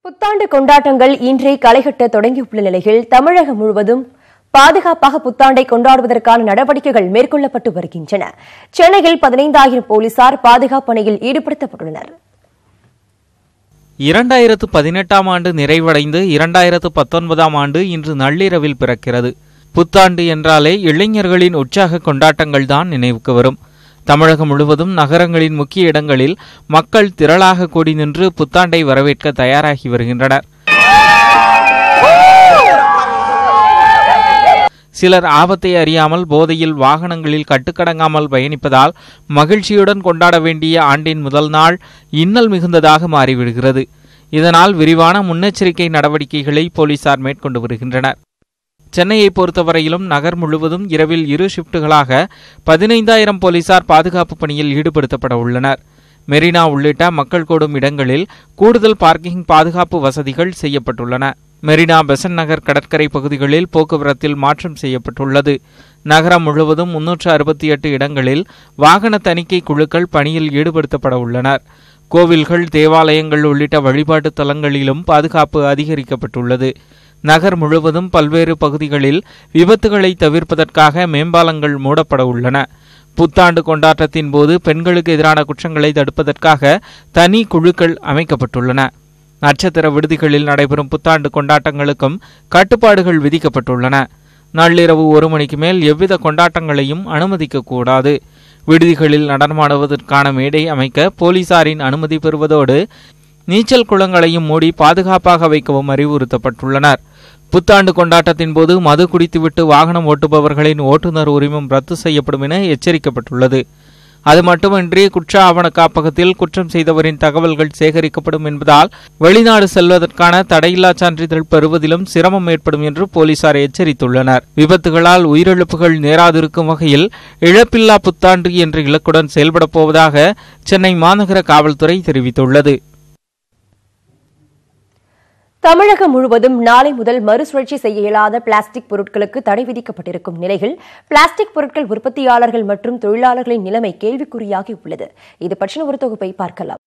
புத்தாண்டு கொண்டாட்டங்கள் இன்றே களைகட்ட தொடங்கியுள்ள நிலையில் தமிழகம் முழுவதும் பாதுகாப்பாக புத்தாண்டை கொண்டாடுவதற்கான நடவடிக்கைகள் மேற்கொள்ளப்பட்டு வருகின்றன. சென்னையில் 15,000 போலீசார் பாதுகாப்பு பணியில் ஈடுபடுத்தப்பட்டுள்ளனர். 2018ஆம் ஆண்டு நிறைவடைந்து 2019ஆம் ஆண்டு இன்று நள்ளிரவில் பிறக்கிறது. புத்தாண்டு என்றாலே இளைஞர்களின் உற்சாக கொண்டாட்டங்கள்தான் நினைவுக்கு வரும். தமிழகம் முழுவதும் நகரங்களின் முக்கிய இடங்களில் மக்கள் திரளாக கூடி நின்று புத்தாண்டை வரவேற்க தயாராகி வருகின்றனர். சிலர் ஆபத்தை அறியாமல் போதையில் வாகனங்களில் கட்டுக்கடங்காமல் பயணிப்பதால் மகிழ்ச்சியுடன் கொண்டாட வேண்டிய ஆண்டின் முதல் நாள் இன்னல் மிகுந்ததாக மாறிவிடுகிறது. இதனால் விரிவான முன்னெச்சரிக்கை நடவடிக்கைகளை போலீசார் மேற்கொண்டு வருகின்றனர். சென்னையை பொறுத்தவரையிலும் நகர் முழுவதும் இரவில் 2 ஷிப்டுகளாக 15,000 போலீசார் பாதுகாப்பு பணியில் ஈடுபடுத்தப்பட உள்ளனர். மெரினா உள்ளிட்ட மக்கள் கூடும் இடங்களில் கூடுதல் பார்க்கிங் பாதுகாப்பு வசதிகள் செய்யப்பட்டுள்ளன. மெரினா, பெசன்ட் நகர் கடற்கரை பகுதிகளில் போக்குவரத்தில் மாற்றம் செய்யப்பட்டுள்ளது. நகரம் முழுவதும் 368 இடங்களில் வாகன தணிக்கை குழுக்கள் பணியில் ஈடுபடுத்தப்பட உள்ளனர். கோவில்கள், தேவாலயங்கள் உள்ளிட்ட வழிபாட்டு தலங்களிலும் பாதுகாப்பு அதிகரிக்கப்பட்டுள்ளது. நகர் முழுவதும் பல்வேறு பகுதிகளில் விபத்துகளை தவிர்ப்பதற்காக மேம்பாலங்கள் மூடப்பட உள்ளன. புத்தாண்டு கொண்டாட்டத்தின் போது பெண்களுக்கு எதிரான குற்றங்களை தடுப்பதற்காக தனி குழுக்கள் அமைக்கப்பட்டுள்ளன. நட்சத்திர விடுதிகளில் நடைபெறும் புத்தாண்டு கொண்டாட்டங்களுக்கும் கட்டுப்பாடுகள் விதிக்கப்பட்டுள்ளன. நள்ளிரவு 1 மணிக்கு மேல் எவ்வித கொண்டாட்டங்களையும் அனுமதிக்கக்கூடாது. விடுதிகளில் நடனமாடுவதற்கான மேடை அமைக்க போலீசாரின் அனுமதி பெறுவதோடு நீச்சல் குளங்களையும் மூடி பாதுகாப்பாக வைக்கவும் அறிவுறுத்தப்பட்டுள்ளனர். புத்தாண்டு கொண்டாட்டத்தின் போது மது குடித்துவிட்டு வாகனம் ஓட்டுபவர்களின் ஓட்டுநர் உரிமம் ரத்து செய்யப்படும் என எச்சரிக்கப்பட்டுள்ளது. அது மட்டுமின்றி குற்ற ஆவண காப்பகத்தில் குற்றம் செய்தவரின் தகவல்கள் சேகரிக்கப்படும் என்பதால் வெளிநாடு செல்வதற்கான தடையில்லா சான்றிதழ் பெறுவதிலும் சிரமம் ஏற்படும் என்று போலீசார் எச்சரித்துள்ளனர். விபத்துகளால் உயிரிழப்புகள் நேராதிருக்கும் வகையில் இழப்பில்லா புத்தாண்டு என்ற இலக்குடன் செயல்படப் போவதாக சென்னை மாநகர காவல்துறை தெரிவித்துள்ளது. தமிழகம் முழுவதும் நாளை முதல் மறுசுழற்சி செய்ய இயலாத பிளாஸ்டிக் பொருட்களுக்கு தடை விதிக்கப்பட்டிருக்கும் நிலையில் பிளாஸ்டிக் பொருட்கள் உற்பத்தியாளர்கள் மற்றும் தொழிலாளர்களின் நிலைமை கேள்விக்குறியாகி உள்ளது. இது பற்றின ஒரு தொகுப்பை பார்க்கலாம்.